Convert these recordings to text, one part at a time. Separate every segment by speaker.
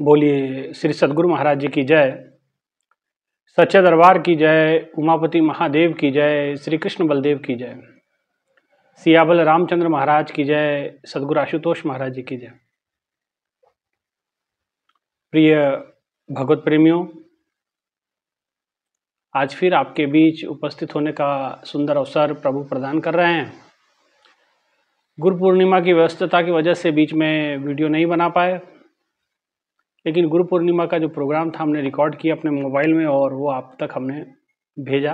Speaker 1: बोलिए श्री सद्गुरु महाराज जी की जय, सच्चे दरबार की जय, उमापति महादेव की जय, श्री कृष्ण बलदेव की जय, सियाबल रामचंद्र महाराज की जय, सद्गुरु आशुतोष महाराज जी की जय। प्रिय भगवत प्रेमियों, आज फिर आपके बीच उपस्थित होने का सुंदर अवसर प्रभु प्रदान कर रहे हैं। गुरु पूर्णिमा की व्यस्तता की वजह से बीच में वीडियो नहीं बना पाए, लेकिन गुरु पूर्णिमा का जो प्रोग्राम था हमने रिकॉर्ड किया अपने मोबाइल में और वो आप तक हमने भेजा।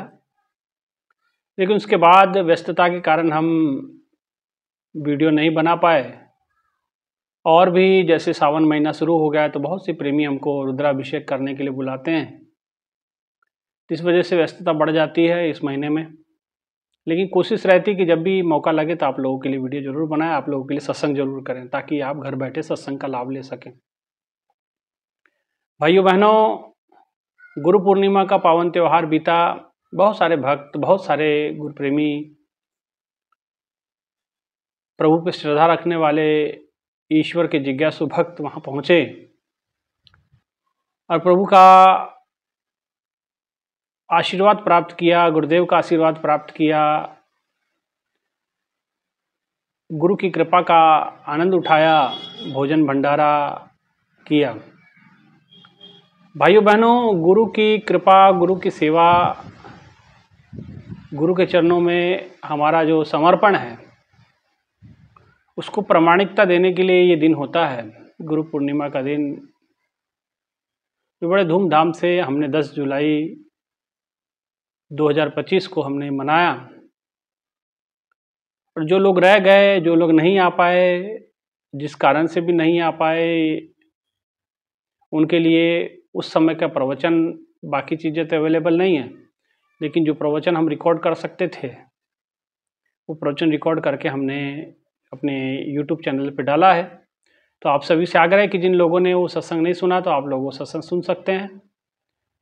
Speaker 1: लेकिन उसके बाद व्यस्तता के कारण हम वीडियो नहीं बना पाए। और भी जैसे सावन महीना शुरू हो गया है तो बहुत से प्रेमी हमको रुद्राभिषेक करने के लिए बुलाते हैं, इस वजह से व्यस्तता बढ़ जाती है इस महीने में। लेकिन कोशिश रहती है कि जब भी मौका लगे तो आप लोगों के लिए वीडियो जरूर बनाएं, आप लोगों के लिए सत्संग जरूर करें, ताकि आप घर बैठे सत्संग का लाभ ले सकें। भाइयों बहनों, गुरु पूर्णिमा का पावन त्यौहार बीता। बहुत सारे भक्त, बहुत सारे गुरु प्रेमी, प्रभु पे श्रद्धा रखने वाले ईश्वर के जिज्ञासु भक्त वहां पहुंचे और प्रभु का आशीर्वाद प्राप्त किया, गुरुदेव का आशीर्वाद प्राप्त किया, गुरु की कृपा का आनंद उठाया, भोजन भंडारा किया। भाइयों बहनों, गुरु की कृपा, गुरु की सेवा, गुरु के चरणों में हमारा जो समर्पण है उसको प्रामाणिकता देने के लिए ये दिन होता है। गुरु पूर्णिमा का दिन जो बड़े धूमधाम से हमने 10 जुलाई 2025 को हमने मनाया। और जो लोग रह गए, जो लोग नहीं आ पाए, जिस कारण से भी नहीं आ पाए, उनके लिए उस समय का प्रवचन, बाकी चीज़ें तो अवेलेबल नहीं है, लेकिन जो प्रवचन हम रिकॉर्ड कर सकते थे वो प्रवचन रिकॉर्ड करके हमने अपने YouTube चैनल पे डाला है। तो आप सभी से आग्रह है कि जिन लोगों ने वो सत्संग नहीं सुना तो आप लोग वो सत्संग सुन सकते हैं।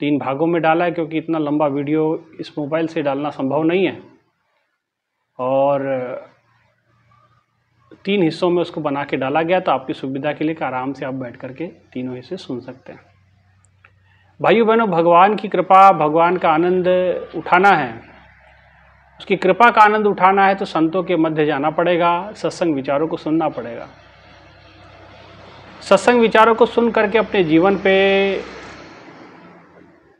Speaker 1: 3 भागों में डाला है, क्योंकि इतना लंबा वीडियो इस मोबाइल से डालना संभव नहीं है, और 3 हिस्सों में उसको बना के डाला गया। तो आपकी सुविधा के लिए आराम से आप बैठ करके तीनों हिस्से सुन सकते हैं। भाइयों बहनों, भगवान की कृपा, भगवान का आनंद उठाना है, उसकी कृपा का आनंद उठाना है तो संतों के मध्य जाना पड़ेगा, सत्संग विचारों को सुनना पड़ेगा। सत्संग विचारों को सुन करके अपने जीवन पे,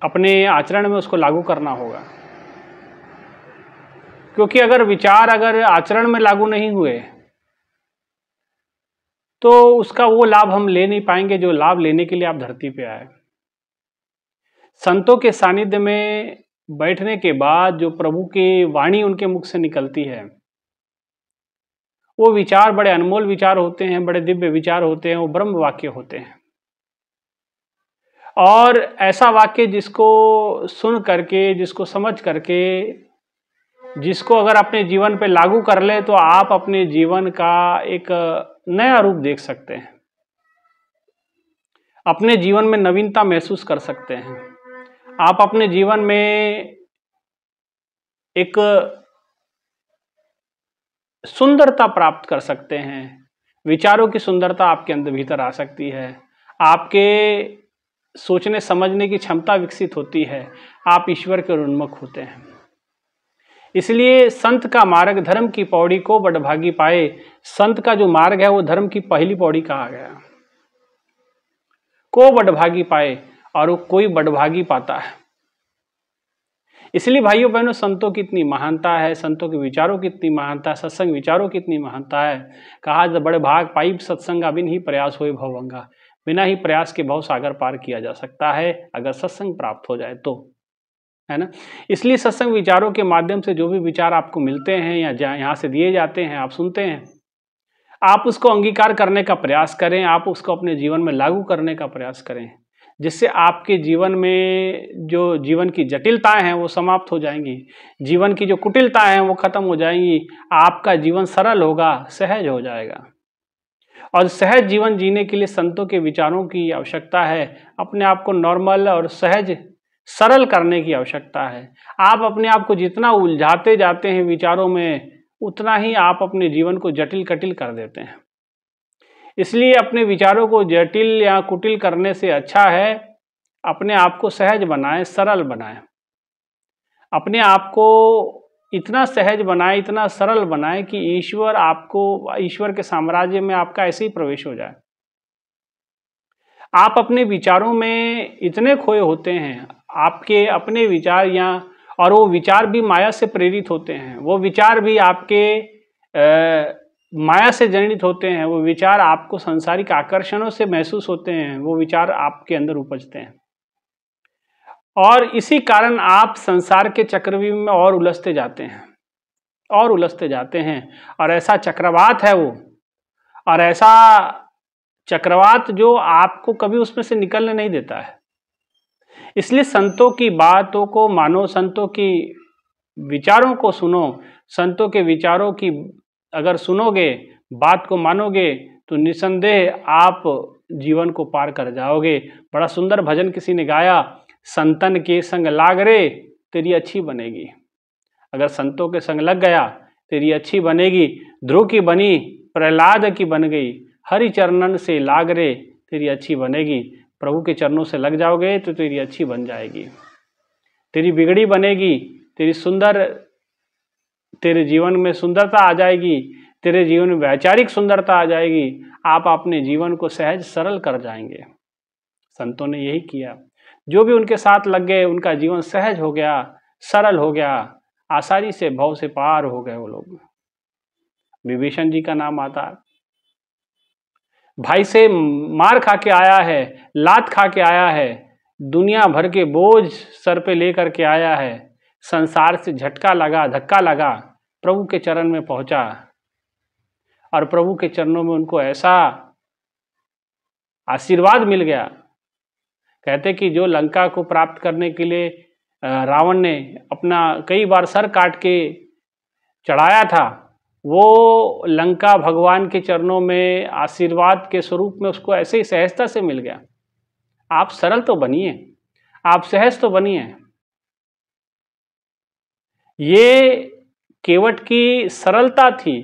Speaker 1: अपने आचरण में उसको लागू करना होगा। क्योंकि अगर विचार अगर आचरण में लागू नहीं हुए तो उसका वो लाभ हम ले नहीं पाएंगे जो लाभ लेने के लिए आप धरती पे आए। संतों के सानिध्य में बैठने के बाद जो प्रभु की वाणी उनके मुख से निकलती है, वो विचार बड़े अनमोल विचार होते हैं, बड़े दिव्य विचार होते हैं, वो ब्रह्म वाक्य होते हैं। और ऐसा वाक्य जिसको सुन करके, जिसको समझ करके, जिसको अगर अपने जीवन पे लागू कर ले तो आप अपने जीवन का एक नया रूप देख सकते हैं, अपने जीवन में नवीनता महसूस कर सकते हैं, आप अपने जीवन में एक सुंदरता प्राप्त कर सकते हैं, विचारों की सुंदरता आपके अंदर भीतर आ सकती है, आपके सोचने समझने की क्षमता विकसित होती है, आप ईश्वर के उन्मुख होते हैं। इसलिए संत का मार्ग धर्म की पौड़ी को बड़भागी पाए। संत का जो मार्ग है वो धर्म की पहली पौड़ी कहा गया, को बड़भागी पाए, और वो कोई बड़भागी पाता है। इसलिए भाइयों बहनों, संतों की इतनी महानता है, संतों के विचारों की इतनी महानता है, सत्संग विचारों की इतनी महानता है। कहा जब बड़े भाग पाई सत्संगा, बिन ही प्रयास होए भवभंगा। बिना ही प्रयास के भव सागर पार किया जा सकता है अगर सत्संग प्राप्त हो जाए तो, है ना। इसलिए सत्संग विचारों के माध्यम से जो भी विचार आपको मिलते हैं या यहाँ से दिए जाते हैं, आप सुनते हैं, आप उसको अंगीकार करने का प्रयास करें, आप उसको अपने जीवन में लागू करने का प्रयास करें, जिससे आपके जीवन में जो जीवन की जटिलताएं हैं वो समाप्त हो जाएंगी, जीवन की जो कुटिलताएं हैं वो खत्म हो जाएंगी, आपका जीवन सरल होगा, सहज हो जाएगा। और सहज जीवन जीने के लिए संतों के विचारों की आवश्यकता है, अपने आप को नॉर्मल और सहज सरल करने की आवश्यकता है। आप अपने आप को जितना उलझाते जाते हैं विचारों में, उतना ही आप अपने जीवन को जटिल कटिल कर देते हैं। इसलिए अपने विचारों को जटिल या कुटिल करने से अच्छा है अपने आप को सहज बनाएं, सरल बनाएं। अपने आप को इतना सहज बनाएं, इतना सरल बनाएं कि ईश्वर के साम्राज्य में आपका ऐसे ही प्रवेश हो जाए। आप अपने विचारों में इतने खोए होते हैं, आपके अपने विचार और वो विचार भी माया से प्रेरित होते हैं, वो विचार भी आपके माया से जनित होते हैं, वो विचार आपको सांसारिक आकर्षणों से महसूस होते हैं, वो विचार आपके अंदर उपजते हैं और इसी कारण आप संसार के चक्रव्यूह में और उलझते जाते हैं और ऐसा चक्रवात है वो, और ऐसा चक्रवात जो आपको कभी उसमें से निकलने नहीं देता है। इसलिए संतों की बातों को मानो, संतों की विचारों को सुनो। संतों के विचारों की अगर सुनोगे, बात को मानोगे तो निसंदेह आप जीवन को पार कर जाओगे। बड़ा सुंदर भजन किसी ने गाया, संतन के संग लाग रे तेरी अच्छी बनेगी। अगर संतों के संग लग गया तेरी अच्छी बनेगी। ध्रुव की बनी प्रहलाद की बन गई, हरि चरणन से लाग रे तेरी अच्छी बनेगी। प्रभु के चरणों से लग जाओगे तो तेरी अच्छी बन जाएगी, तेरी बिगड़ी बनेगी, तेरे जीवन में सुंदरता आ जाएगी, तेरे जीवन में वैचारिक सुंदरता आ जाएगी। आप अपने जीवन को सहज सरल कर जाएंगे। संतों ने यही किया, जो भी उनके साथ लग गए उनका जीवन सहज हो गया, सरल हो गया, आसानी से भव से पार हो गए वो लोग। विभीषण जी का नाम आता है, भाई से मार खा के आया है, लात खा के आया है, दुनिया भर के बोझ सर पे लेकर के आया है, संसार से झटका लगा, धक्का लगा, प्रभु के चरण में पहुंचा और प्रभु के चरणों में उनको ऐसा आशीर्वाद मिल गया। कहते कि जो लंका को प्राप्त करने के लिए रावण ने अपना कई बार सर काट के चढ़ाया था, वो लंका भगवान के चरणों में आशीर्वाद के स्वरूप में उसको ऐसे ही सहजता से मिल गया। आप सरल तो बनिए, आप सहज तो बनिए। ये केवट की सरलता थी,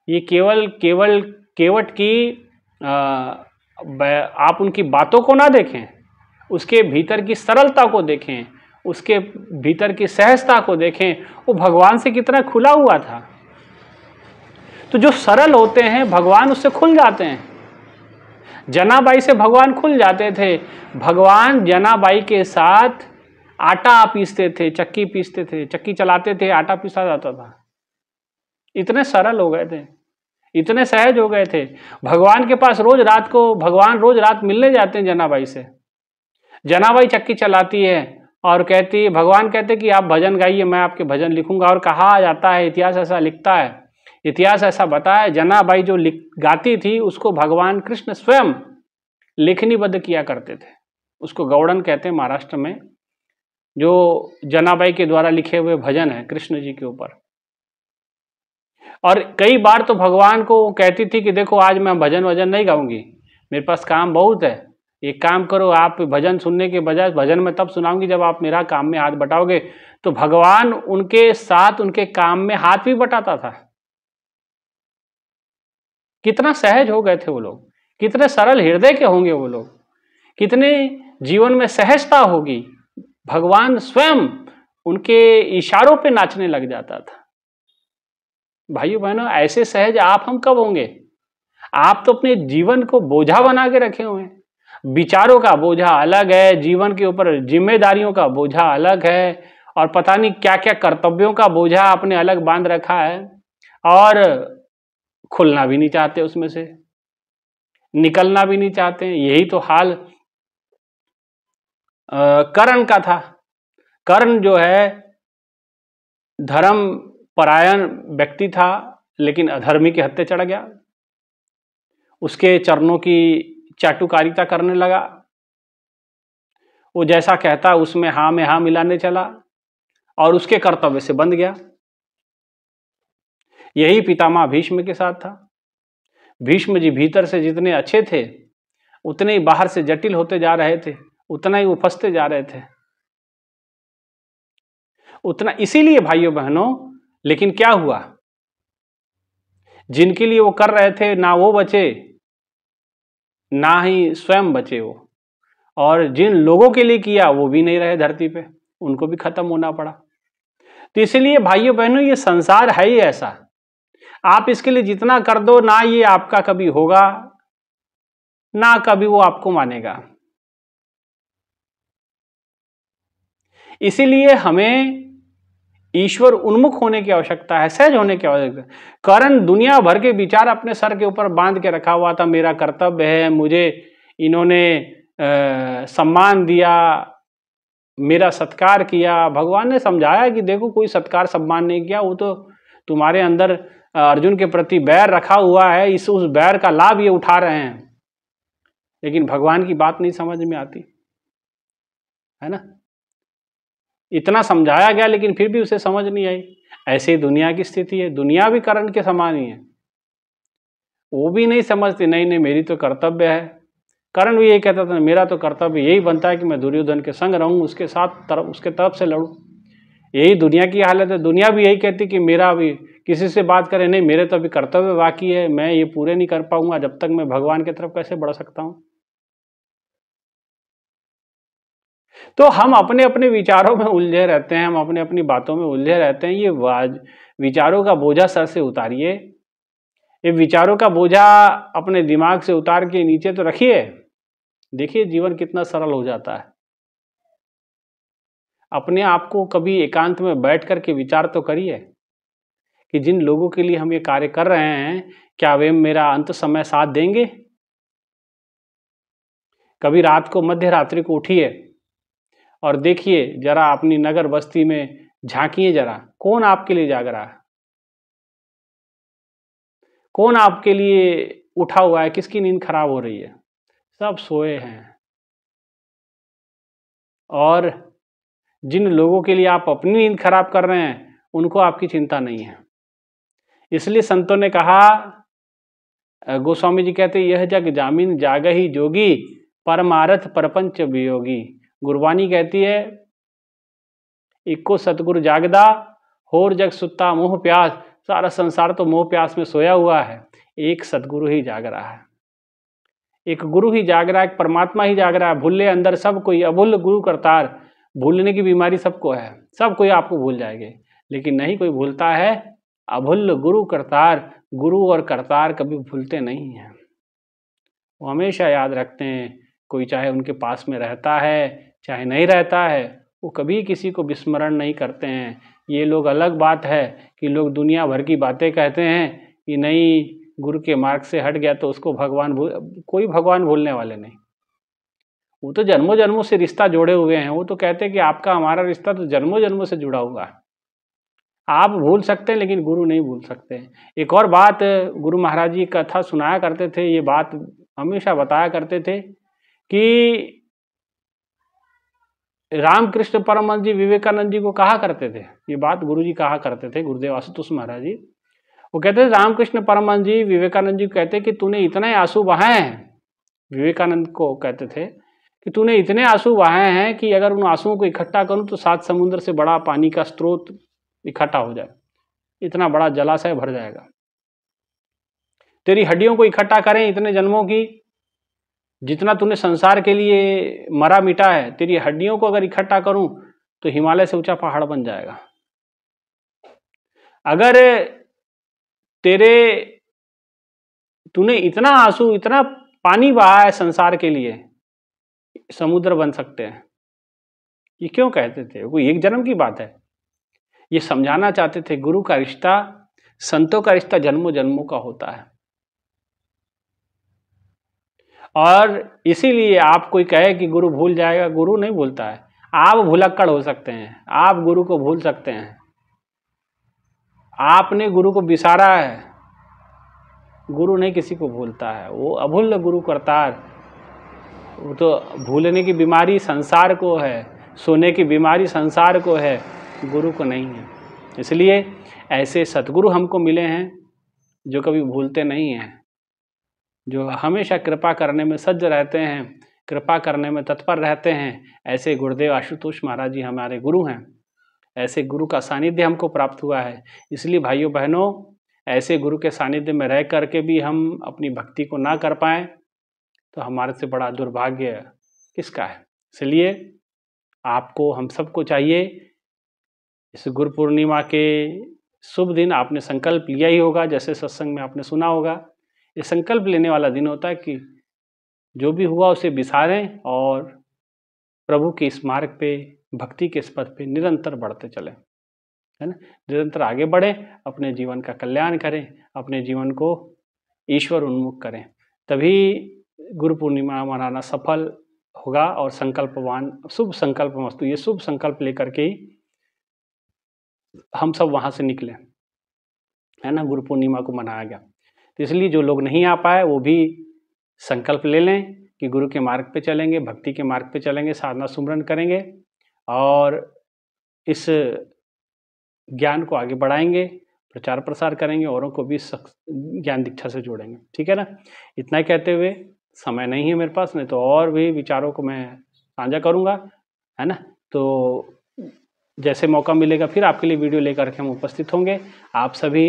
Speaker 1: ये केवट की आप उनकी बातों को ना देखें, उसके भीतर की सरलता को देखें, उसके भीतर की सहजता को देखें। वो भगवान से कितना खुला हुआ था। तो जो सरल होते हैं भगवान उससे खुल जाते हैं। जनाबाई से भगवान खुल जाते थे। भगवान जनाबाई के साथ आटा पीसते थे, चक्की पीसते थे, चक्की चलाते थे, आटा पीसा जाता था। इतने सरल हो गए थे, इतने सहज हो गए थे। भगवान के पास भगवान रोज रात मिलने जाते हैं जनाबाई से। जनाबाई चक्की चलाती है और भगवान कहते कि आप भजन गाइए, मैं आपके भजन लिखूंगा। और कहा जाता है, इतिहास ऐसा लिखता है, इतिहास ऐसा बताया, जनाबाई जो गाती थी उसको भगवान कृष्ण स्वयं लेखनीबद्ध किया करते थे। उसको गौड़न कहते हैं महाराष्ट्र में, जो जनाबाई के द्वारा लिखे हुए भजन है कृष्ण जी के ऊपर। और कई बार तो भगवान को कहती थी कि देखो आज मैं भजन नहीं गाऊंगी, मेरे पास काम बहुत है, एक काम करो, आप भजन सुनने के बजाय भजन में तब सुनाऊंगी जब आप मेरा काम में हाथ बटाओगे। तो भगवान उनके साथ उनके काम में हाथ भी बटाता था। कितना सहज हो गए थे वो लोग, कितने सरल हृदय के होंगे वो लोग, कितने जीवन में सहजता होगी। भगवान स्वयं उनके इशारों पे नाचने लग जाता था। भाइयों बहनों, ऐसे सहज आप हम कब होंगे? आप तो अपने जीवन को बोझा बना के रखे हुए हैं। विचारों का बोझा अलग है, जीवन के ऊपर जिम्मेदारियों का बोझा अलग है, और पता नहीं क्या क्या कर्तव्यों का बोझा आपने अलग बांध रखा है, और खुलना भी नहीं चाहते, उसमें से निकलना भी नहीं चाहते। यही तो हाल कर्ण का था। कर्ण जो है धर्म परायण व्यक्ति था, लेकिन अधर्मी के हत्थे चढ़ गया। उसके चरणों की चाटुकारिता करने लगा, वो जैसा कहता उसमें हाँ में हाँ मिलाने चला और उसके कर्तव्य से बंध गया। यही पितामह भीष्म के साथ था। भीष्म जी भीतर से जितने अच्छे थे उतने ही बाहर से जटिल होते जा रहे थे, उतना ही वो फंसते जा रहे थे, उतना। इसीलिए भाइयों बहनों, लेकिन क्या हुआ, जिनके लिए वो कर रहे थे ना वो बचे ना ही स्वयं बचे वो, और जिन लोगों के लिए किया वो भी नहीं रहे धरती पे, उनको भी खत्म होना पड़ा। तो इसलिए भाइयों बहनों, ये संसार है ही ऐसा, आप इसके लिए जितना कर दो ना ये आपका कभी होगा, ना कभी वो आपको मानेगा। इसीलिए हमें ईश्वर उन्मुख होने की आवश्यकता है, सहज होने की आवश्यकता है। कारण दुनिया भर के विचार अपने सर के ऊपर बांध के रखा हुआ था, मेरा कर्तव्य है, मुझे इन्होंने सम्मान दिया, मेरा सत्कार किया। भगवान ने समझाया कि देखो कोई सत्कार सम्मान नहीं किया, वो तो तुम्हारे अंदर अर्जुन के प्रति बैर रखा हुआ है, उस बैर का लाभ ये उठा रहे हैं। लेकिन भगवान की बात नहीं समझ में आती है ना। इतना समझाया गया लेकिन फिर भी उसे समझ नहीं आई। ऐसे ही दुनिया की स्थिति है, दुनिया भी कर्ण के समान ही है, वो भी नहीं समझती, नहीं नहीं मेरी तो कर्तव्य है। कर्ण भी यही कहता था, मेरा तो कर्तव्य यही बनता है कि मैं दुर्योधन के संग रहूं, उसके साथ उसके तरफ से लड़ूं। यही दुनिया की हालत है, दुनिया भी यही कहती कि मेरा भी किसी से बात करे, नहीं मेरे तो अभी कर्तव्य बाकी है, मैं ये पूरे नहीं कर पाऊंगा, जब तक मैं भगवान की तरफ कैसे बढ़ सकता हूं। तो हम अपने अपने विचारों में उलझे रहते हैं, हम अपने अपनी बातों में उलझे रहते हैं। ये विचारों का बोझा सर से उतारिए, ये विचारों का बोझा अपने दिमाग से उतार के नीचे तो रखिए, देखिए जीवन कितना सरल हो जाता है। अपने आप को कभी एकांत में बैठ करके विचार तो करिए कि जिन लोगों के लिए हम ये कार्य कर रहे हैं, क्या वे मेरा अंत समय साथ देंगे। कभी रात को, मध्य रात्रि को उठिए और देखिए जरा अपनी नगर बस्ती में झांकिए, जरा कौन आपके लिए जाग रहा है, कौन आपके लिए उठा हुआ है, किसकी नींद खराब हो रही है। सब सोए हैं। और जिन लोगों के लिए आप अपनी नींद खराब कर रहे हैं उनको आपकी चिंता नहीं है। इसलिए संतों ने कहा, गोस्वामी जी कहते, यह जग जामिन जागहि जोगी, परमारथ परपंच वियोगी। गुरबानी कहती है, इक्को सतगुरु जागदा, होर जग सुत्ता मोह प्यास। सारा संसार तो मोह प्यास में सोया हुआ है, एक सतगुरु ही जाग रहा है, एक गुरु ही जाग रहा है, एक परमात्मा ही जाग रहा है। भूले अंदर सब कोई, अभूल गुरु करतार। भूलने की बीमारी सबको है, सब कोई आपको भूल जाएंगे, लेकिन नहीं कोई भूलता है अभुल्ल गुरु करतार। गुरु और करतार कभी भूलते नहीं हैं, वो हमेशा याद रखते हैं। कोई चाहे उनके पास में रहता है चाहे नहीं रहता है, वो कभी किसी को विस्मरण नहीं करते हैं। ये लोग अलग बात है कि लोग दुनिया भर की बातें कहते हैं कि नहीं गुरु के मार्ग से हट गया तो उसको भगवान कोई भगवान भूलने वाले नहीं। वो तो जन्मों जन्मों से रिश्ता जोड़े हुए हैं। वो तो कहते हैं कि आपका हमारा रिश्ता तो जन्मों जन्मों से जुड़ा हुआ है। आप भूल सकते हैं लेकिन गुरु नहीं भूल सकते। एक और बात, गुरु महाराज जी कथा सुनाया करते थे, ये बात हमेशा बताया करते थे कि रामकृष्ण परमहंस जी विवेकानंद जी को कहा करते थे, ये बात गुरु जी कहा करते थे, गुरुदेव आशुतोष महाराज जी। वो कहते थे, रामकृष्ण परमहंस जी विवेकानंद जी को कहते कि तूने इतने आंसू बहाए हैं, विवेकानंद को कहते थे कि तूने इतने आंसू बहाए हैं कि अगर उन आंसुओं को इकट्ठा करूं तो 7 समुद्र से बड़ा पानी का स्रोत इकट्ठा हो जाए, इतना बड़ा जलाशय भर जाएगा। तेरी हड्डियों को इकट्ठा करें इतने जन्मों की, जितना तूने संसार के लिए मरा मिटा है, तेरी हड्डियों को अगर इकट्ठा करूं तो हिमालय से ऊंचा पहाड़ बन जाएगा। अगर तूने इतना आंसू, इतना पानी बहा है संसार के लिए, समुद्र बन सकते हैं। ये क्यों कहते थे? वो एक जन्म की बात है। ये समझाना चाहते थे गुरु का रिश्ता, संतों का रिश्ता जन्मों जन्मों का होता है। और इसीलिए आप कोई कहे कि गुरु भूल जाएगा, गुरु नहीं भूलता है। आप भुलक्कड़ हो सकते हैं, आप गुरु को भूल सकते हैं। आपने गुरु को बिसारा है, गुरु नहीं किसी को भूलता है। वो अभुल्ल गुरु करतार। वो तो भूलने की बीमारी संसार को है, सोने की बीमारी संसार को है, गुरु को नहीं है। इसलिए ऐसे सतगुरु हमको मिले हैं जो कभी भूलते नहीं हैं, जो हमेशा कृपा करने में सज्ज रहते हैं, कृपा करने में तत्पर रहते हैं। ऐसे गुरुदेव आशुतोष महाराज जी हमारे गुरु हैं। ऐसे गुरु का सानिध्य हमको प्राप्त हुआ है। इसलिए भाइयों बहनों, ऐसे गुरु के सानिध्य में रह करके भी हम अपनी भक्ति को ना कर पाएँ तो हमारे से बड़ा दुर्भाग्य किसका है। इसलिए आपको, हम सबको चाहिए, इस गुरु पूर्णिमा के शुभ दिन आपने संकल्प लिया ही होगा, जैसे सत्संग में आपने सुना होगा। ये संकल्प लेने वाला दिन होता है कि जो भी हुआ उसे बिसारें और प्रभु के इस मार्ग पे, भक्ति के इस पथ पे निरंतर बढ़ते चलें, है ना। निरंतर आगे बढ़ें, अपने जीवन का कल्याण करें, अपने जीवन को ईश्वर उन्मुख करें, तभी गुरु पूर्णिमा मनाना सफल होगा। और संकल्पवान, शुभ संकल्प मस्तु, ये शुभ संकल्प लेकर के ही हम सब वहाँ से निकले, है ना। गुरु पूर्णिमा को मनाया गया, तो इसलिए जो लोग नहीं आ पाए वो भी संकल्प ले लें कि गुरु के मार्ग पे चलेंगे, भक्ति के मार्ग पे चलेंगे, साधना सुमरन करेंगे और इस ज्ञान को आगे बढ़ाएंगे, प्रचार प्रसार करेंगे, औरों को भी ज्ञान दीक्षा से जोड़ेंगे, ठीक है ना। इतना ही कहते हुए, समय नहीं है मेरे पास, नहीं तो और भी विचारों को मैं साझा करूँगा, है ना। तो जैसे मौका मिलेगा फिर आपके लिए वीडियो लेकर के हम उपस्थित होंगे। आप सभी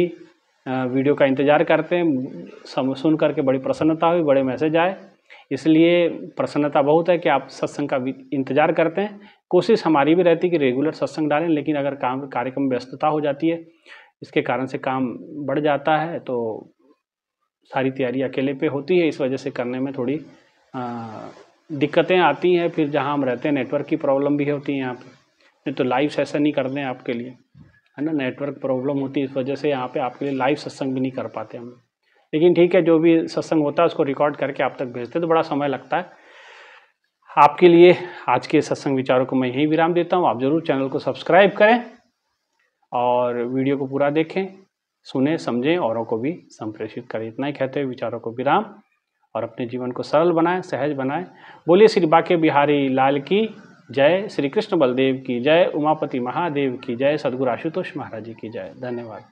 Speaker 1: वीडियो का इंतज़ार करते हैं, सुन करके बड़ी प्रसन्नता हुई, बड़े मैसेज आए, इसलिए प्रसन्नता बहुत है कि आप सत्संग का इंतज़ार करते हैं। कोशिश हमारी भी रहती है कि रेगुलर सत्संग डालें, लेकिन अगर कार्यक्रम व्यस्तता हो जाती है, इसके कारण से काम बढ़ जाता है, तो सारी तैयारी अकेले पे होती है, इस वजह से करने में थोड़ी दिक्कतें आती हैं। फिर जहाँ हम रहते हैं नेटवर्क की प्रॉब्लम भी होती है यहाँ पे, नहीं तो लाइव सेशन ही कर दें आपके लिए, है ना। नेटवर्क प्रॉब्लम होती है, इस वजह से यहाँ पे आपके लिए लाइव सत्संग भी नहीं कर पाते हम। लेकिन ठीक है, जो भी सत्संग होता है उसको रिकॉर्ड करके आप तक भेजते तो बड़ा समय लगता है। आपके लिए आज के सत्संग विचारों को मैं यहीं विराम देता हूँ। आप ज़रूर चैनल को सब्सक्राइब करें और वीडियो को पूरा देखें, सुने, समझें, औरों को भी संप्रेषित करें। इतना ही कहते हुए विचारों को विराम, और अपने जीवन को सरल बनाएं, सहज बनाएं। बोलिए श्री बांके बिहारी लाल की जय, श्री कृष्ण बलदेव की जय, उमापति महादेव की जय, सद्गुरु आशुतोष महाराज जी की जय। धन्यवाद।